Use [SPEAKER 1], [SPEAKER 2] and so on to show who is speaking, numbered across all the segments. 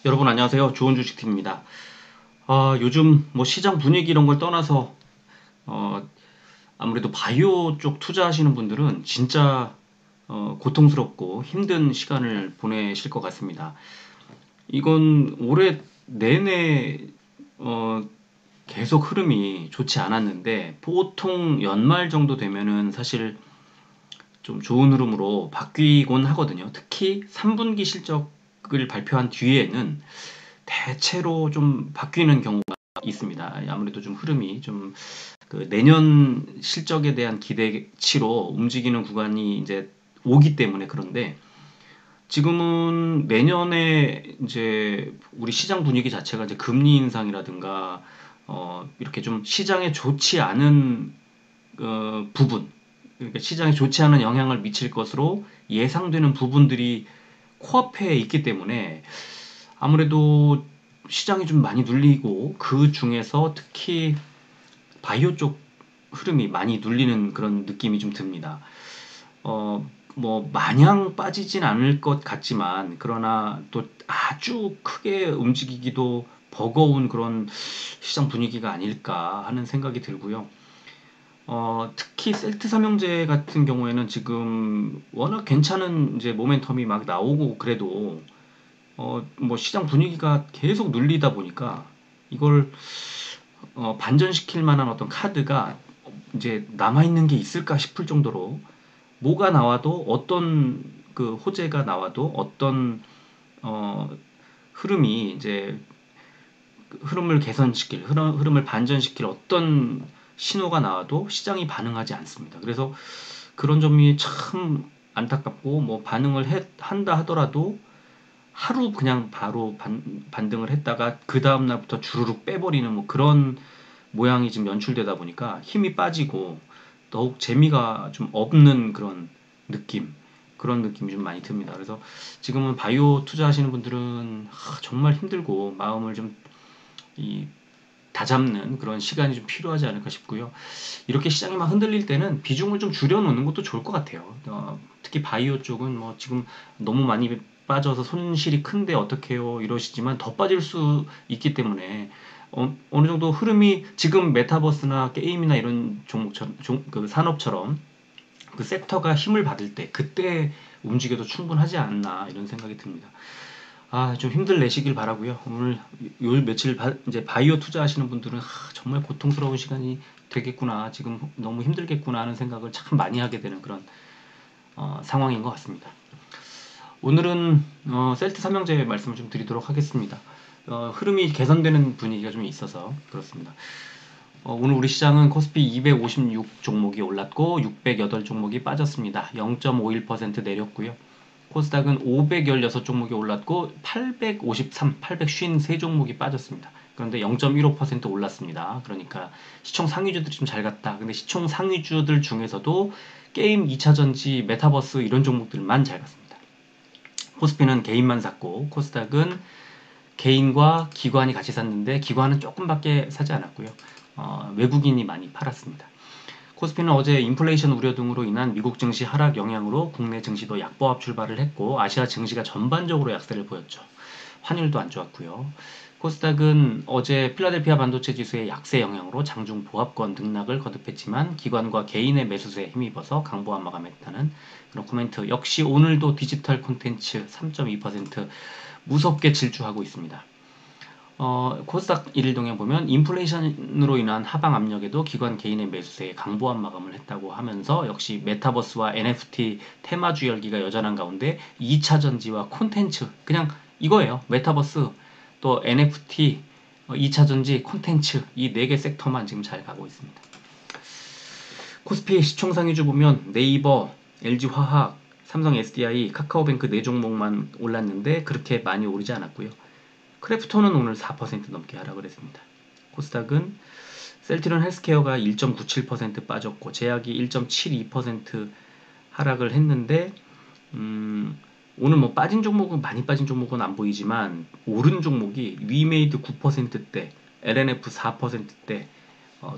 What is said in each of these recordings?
[SPEAKER 1] 여러분 안녕하세요. 좋은 주식팀입니다. 요즘 뭐 시장 분위기 이런 걸 떠나서 어, 아무래도 바이오 쪽 투자하시는 분들은 진짜 고통스럽고 힘든 시간을 보내실 것 같습니다. 이건 올해 내내 어, 계속 흐름이 좋지 않았는데 보통 연말 정도 되면은 사실 좀 좋은 흐름으로 바뀌곤 하거든요. 특히 3분기 실적을 발표한 뒤에는 대체로 좀 바뀌는 경우가 있습니다. 아무래도 좀 흐름이 좀 그 내년 실적에 대한 기대치로 움직이는 구간이 이제 오기 때문에. 그런데 지금은 내년에 이제 우리 시장 분위기 자체가 이제 금리 인상이라든가 이렇게 좀 시장에 좋지 않은 부분, 그러니까 시장에 좋지 않은 영향을 미칠 것으로 예상되는 부분들이 코앞에 있기 때문에 아무래도 시장이 좀 많이 눌리고 그 중에서 특히 바이오 쪽 흐름이 많이 눌리는 그런 느낌이 좀 듭니다. 뭐 마냥 빠지진 않을 것 같지만 그러나 또 아주 크게 움직이기도 버거운 그런 시장 분위기가 아닐까 하는 생각이 들고요. 특히 셀트 삼형제 같은 경우에는 지금 워낙 괜찮은 이제 모멘텀이 막 나오고 그래도 뭐 시장 분위기가 계속 눌리다 보니까 이걸 반전시킬 만한 어떤 카드가 이제 남아있는 게 있을까 싶을 정도로 뭐가 나와도 어떤 그 호재가 나와도 어떤 어, 흐름이 이제 흐름을 개선시킬 흐름을 반전시킬 어떤 신호가 나와도 시장이 반응하지 않습니다. 그래서 그런 점이 참 안타깝고 뭐 한다 하더라도 하루 그냥 바로 반등을 했다가 그 다음 날부터 주르륵 빼버리는 뭐 그런 모양이 지금 연출되다 보니까 힘이 빠지고 더욱 재미가 좀 없는 그런 느낌이 좀 많이 듭니다. 그래서 지금은 바이오 투자하시는 분들은 정말 힘들고 마음을 좀 이 다잡는 그런 시간이 좀 필요하지 않을까 싶고요. 이렇게 시장이 막 흔들릴 때는 비중을 좀 줄여놓는 것도 좋을 것 같아요. 특히 바이오 쪽은 뭐 지금 너무 많이 빠져서 손실이 큰데 어떡해요 이러시지만 더 빠질 수 있기 때문에 어느 정도 흐름이 지금 메타버스나 게임이나 이런 종목처럼 그 산업처럼 그 섹터가 힘을 받을 때 그때 움직여도 충분하지 않나 이런 생각이 듭니다. 좀 힘들 내시길 바라고요. 오늘 요 며칠 이제 바이오 투자하시는 분들은 정말 고통스러운 시간이 되겠구나, 지금 너무 힘들겠구나 하는 생각을 참 많이 하게 되는 그런 상황인 것 같습니다. 오늘은 셀트 삼형제 말씀을 좀 드리도록 하겠습니다. 흐름이 개선되는 분위기가 좀 있어서 그렇습니다. 오늘 우리 시장은 코스피 256 종목이 올랐고 608 종목이 빠졌습니다. 0.51% 내렸고요. 코스닥은 516 종목이 올랐고 853 종목이 빠졌습니다. 그런데 0.15% 올랐습니다. 그러니까 시총 상위주들이 좀 잘 갔다. 근데 시총 상위주들 중에서도 게임, 2차전지, 메타버스 이런 종목들만 잘 갔습니다. 코스피는 개인만 샀고 코스닥은 개인과 기관이 같이 샀는데 기관은 조금밖에 사지 않았고요. 외국인이 많이 팔았습니다. 코스피는 어제 인플레이션 우려 등으로 인한 미국 증시 하락 영향으로 국내 증시도 약보합 출발을 했고 아시아 증시가 전반적으로 약세를 보였죠. 환율도 안 좋았고요. 코스닥은 어제 필라델피아 반도체 지수의 약세 영향으로 장중 보합권 등락을 거듭했지만 기관과 개인의 매수세에 힘입어서 강보합 마감했다는 그런 코멘트. 역시 오늘도 디지털 콘텐츠 3.2% 무섭게 질주하고 있습니다. 코스닥 1일동에 보면 인플레이션으로 인한 하방 압력에도 기관 개인의 매수세에 강보합 마감을 했다고 하면서 역시 메타버스와 NFT 테마주 열기가 여전한 가운데 2차 전지와 콘텐츠, 그냥 이거예요. 메타버스 또 NFT, 2차 전지, 콘텐츠 이 네 개 섹터만 지금 잘 가고 있습니다. 코스피 시총상위주 보면 네이버, LG화학, 삼성 SDI, 카카오뱅크 4종목만 올랐는데 그렇게 많이 오르지 않았고요. 크래프톤은 오늘 4% 넘게 하락을 했습니다. 코스닥은 셀트리온 헬스케어가 1.97% 빠졌고 제약이 1.72% 하락을 했는데 오늘 뭐 많이 빠진 종목은 안 보이지만 오른 종목이 위메이드 9%대, LNF 4%대,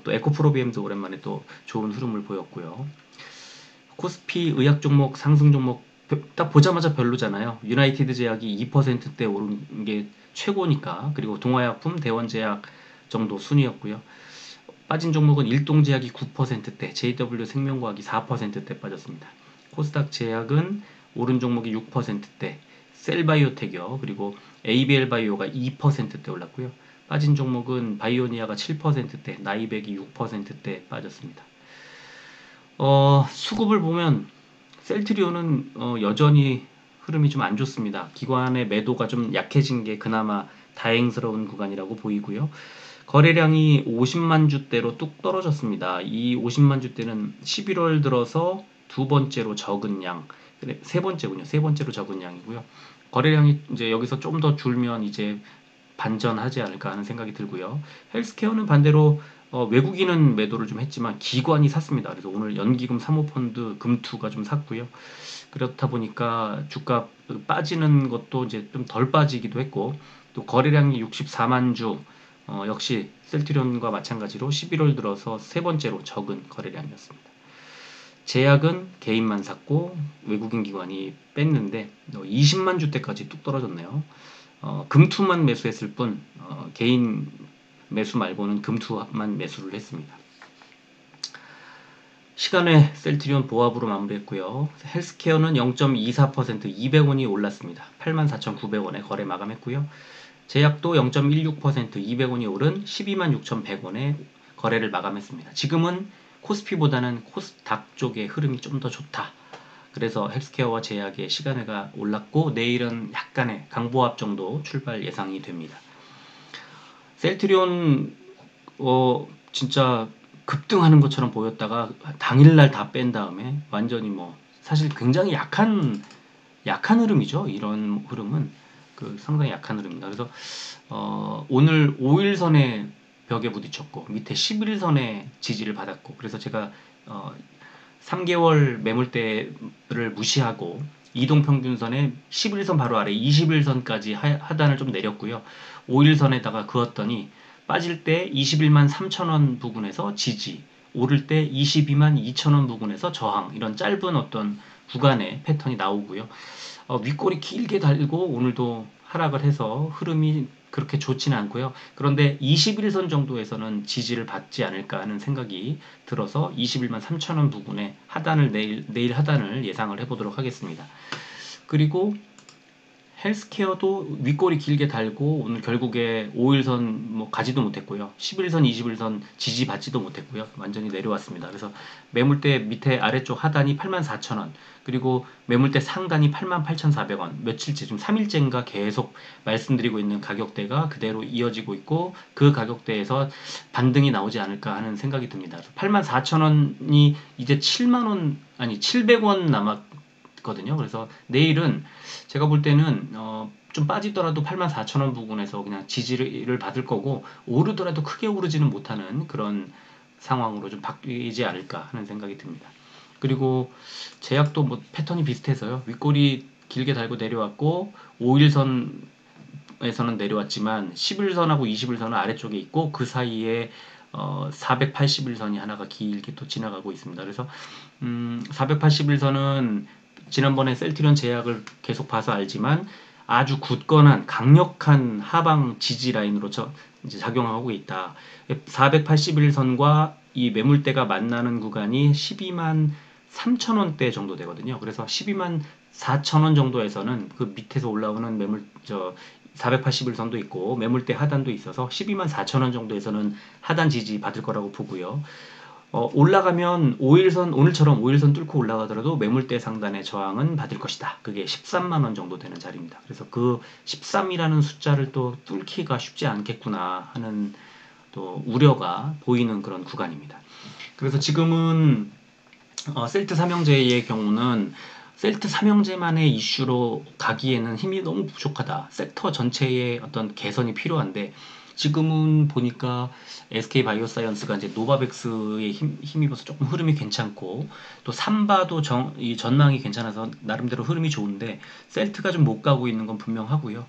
[SPEAKER 1] 또 에코프로비엠도 오랜만에 또 좋은 흐름을 보였고요. 코스피 의학 종목 상승 종목 딱 보자마자 별로잖아요. 유나이티드 제약이 2%대 오른 게 최고니까. 그리고 동화약품, 대원제약 정도 순이었고요. 빠진 종목은 일동제약이 9%대, JW 생명과학이 4%대 빠졌습니다. 코스닥 제약은 오른 종목이 6%대, 셀바이오텍이요. 그리고 ABL 바이오가 2%대 올랐고요. 빠진 종목은 바이오니아가 7%대, 나이백이 6%대 빠졌습니다. 수급을 보면 셀트리온은 여전히 흐름이 좀 안 좋습니다. 기관의 매도가 좀 약해진 게 그나마 다행스러운 구간이라고 보이고요. 거래량이 50만 주대로 뚝 떨어졌습니다. 이 50만 주대는 11월 들어서 두 번째로 적은 양, 세 번째군요. 세 번째로 적은 양이고요. 거래량이 이제 여기서 좀 더 줄면 이제 반전하지 않을까 하는 생각이 들고요. 헬스케어는 반대로 외국인은 매도를 좀 했지만 기관이 샀습니다. 그래서 오늘 연기금 사모펀드 금투가 좀 샀고요. 그렇다 보니까 주가 빠지는 것도 이제 좀 덜 빠지기도 했고, 또 거래량이 64만 주, 역시 셀트리온과 마찬가지로 11월 들어서 세 번째로 적은 거래량이었습니다. 제약은 개인만 샀고 외국인 기관이 뺐는데 20만 주대까지 뚝 떨어졌네요. 금투만 매수했을 뿐 개인 매수 말고는 금투만 매수를 했습니다. 시간외 셀트리온 보합으로 마무리했고요. 헬스케어는 0.24% 200원이 올랐습니다. 84,900원에 거래 마감했고요. 제약도 0.16% 200원이 오른 126,100원에 거래를 마감했습니다. 지금은 코스피보다는 코스닥 쪽의 흐름이 좀 더 좋다. 그래서 헬스케어와 제약의 시간외가 올랐고 내일은 약간의 강보합 정도 출발 예상이 됩니다. 셀트리온 진짜 급등하는 것처럼 보였다가 당일날 다 뺀 다음에 완전히 뭐 사실 굉장히 약한 흐름이죠. 이런 흐름은 상당히 약한 흐름입니다. 그래서 오늘 5일선의 벽에 부딪혔고 밑에 11일선의 지지를 받았고, 그래서 제가 3개월 매물대를 무시하고 이동평균선의 11선 바로 아래 21선까지 하단을 좀 내렸고요. 5일선에다가 그었더니 빠질 때 21만 3천원 부근에서 지지, 오를 때 22만 2천원 부근에서 저항, 이런 짧은 어떤 구간의 패턴이 나오고요. 윗골이 길게 달고 오늘도 하락을 해서 흐름이 그렇게 좋지는 않고요. 그런데 21선 정도에서는 지지를 받지 않을까 하는 생각이 들어서 21만 3천원 부근에 하단을 내일 하단을 예상을 해보도록 하겠습니다. 그리고 헬스케어도 윗골이 길게 달고 오늘 결국에 5일선 뭐 가지도 못했고요. 11선, 21선 지지받지도 못했고요. 완전히 내려왔습니다. 그래서 매물대 밑에 아래쪽 하단이 84,000원, 그리고 매물대 상단이 88,400원. 며칠째 지금 3일째인가 계속 말씀드리고 있는 가격대가 그대로 이어지고 있고, 그 가격대에서 반등이 나오지 않을까 하는 생각이 듭니다. 84,000원이 이제 7만원 아니 700원 남았거든요. 그래서 내일은 제가 볼 때는 좀 빠지더라도 84,000원 부근에서 그냥 지지를 받을 거고, 오르더라도 크게 오르지는 못하는 그런 상황으로 좀 바뀌지 않을까 하는 생각이 듭니다. 그리고 제약도 뭐 패턴이 비슷해서요. 윗골이 길게 달고 내려왔고 5일선에서는 내려왔지만 11선하고 20일선은 아래쪽에 있고 그 사이에 481선이 하나가 길게 또 지나가고 있습니다. 그래서 481선은 지난번에 셀트리온 제약을 계속 봐서 알지만 아주 굳건한 강력한 하방 지지 라인으로 이제 작용하고 있다. 481선과 이 매물대가 만나는 구간이 12만 3천원대 정도 되거든요. 그래서 12만 4천원 정도에서는 그 밑에서 올라오는 481선도 있고 매물대 하단도 있어서 12만 4천원 정도에서는 하단 지지 받을 거라고 보고요. 올라가면 5일선, 오늘처럼 5일선 뚫고 올라가더라도 매물대 상단의 저항은 받을 것이다. 그게 13만원 정도 되는 자리입니다. 그래서 그 13이라는 숫자를 또 뚫기가 쉽지 않겠구나 하는 또 우려가 보이는 그런 구간입니다. 그래서 지금은 셀트 삼형제의 경우는 셀트 삼형제만의 이슈로 가기에는 힘이 너무 부족하다. 섹터 전체의 어떤 개선이 필요한데, 지금은 보니까 SK바이오사이언스가 이제 노바백스에 힘입어서 조금 흐름이 괜찮고, 또 삼바도 이 전망이 괜찮아서 나름대로 흐름이 좋은데 셀트가 좀 못 가고 있는 건 분명하고요.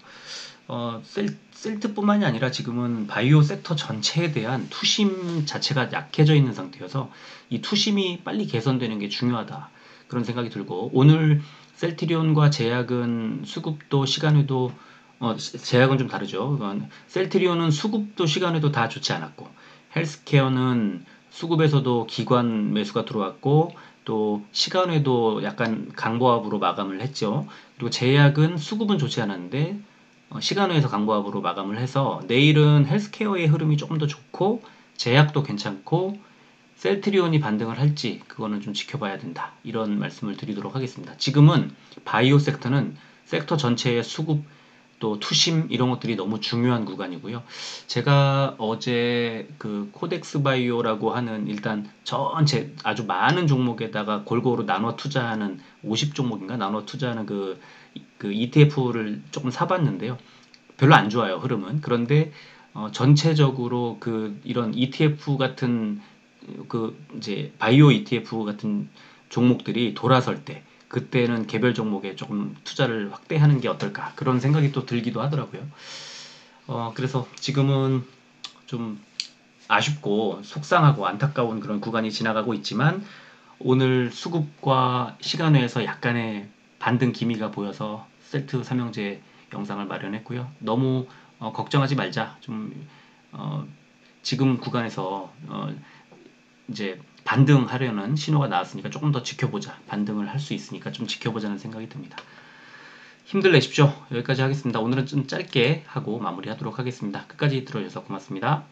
[SPEAKER 1] 셀트뿐만이 아니라 지금은 바이오 섹터 전체에 대한 투심 자체가 약해져 있는 상태여서 이 투심이 빨리 개선되는 게 중요하다. 그런 생각이 들고, 오늘 셀트리온과 제약은 수급도 시간에도 제약은 좀 다르죠. 그건 셀트리온은 수급도 시간에도 다 좋지 않았고 헬스케어는 수급에서도 기관 매수가 들어왔고 또 시간에도 약간 강보합으로 마감을 했죠. 그리고 제약은 수급은 좋지 않았는데 시간에서 강보합으로 마감을 해서 내일은 헬스케어의 흐름이 조금 더 좋고 제약도 괜찮고 셀트리온이 반등을 할지 그거는 좀 지켜봐야 된다. 이런 말씀을 드리도록 하겠습니다. 지금은 바이오 섹터는 섹터 전체의 수급 또 투심 이런 것들이 너무 중요한 구간이고요. 제가 어제 그 코덱스 바이오라고 하는 일단 전체 아주 많은 종목에다가 골고루 나눠 투자하는 50 종목인가 나눠 투자하는 그 ETF를 조금 사봤는데요. 별로 안 좋아요, 흐름은. 그런데 전체적으로 그 이런 ETF 같은 그 이제 바이오 ETF 같은 종목들이 돌아설 때 그때는 개별 종목에 조금 투자를 확대하는 게 어떨까 그런 생각이 또 들기도 하더라고요. 그래서 지금은 좀 아쉽고 속상하고 안타까운 그런 구간이 지나가고 있지만 오늘 수급과 시간외에서 약간의 반등 기미가 보여서 셀트 삼형제 영상을 마련했고요. 너무 걱정하지 말자. 좀 지금 구간에서 이제 반등하려는 신호가 나왔으니까 조금 더 지켜보자. 반등을 할 수 있으니까 좀 지켜보자는 생각이 듭니다. 힘들 내십시오. 여기까지 하겠습니다. 오늘은 좀 짧게 하고 마무리하도록 하겠습니다. 끝까지 들어주셔서 고맙습니다.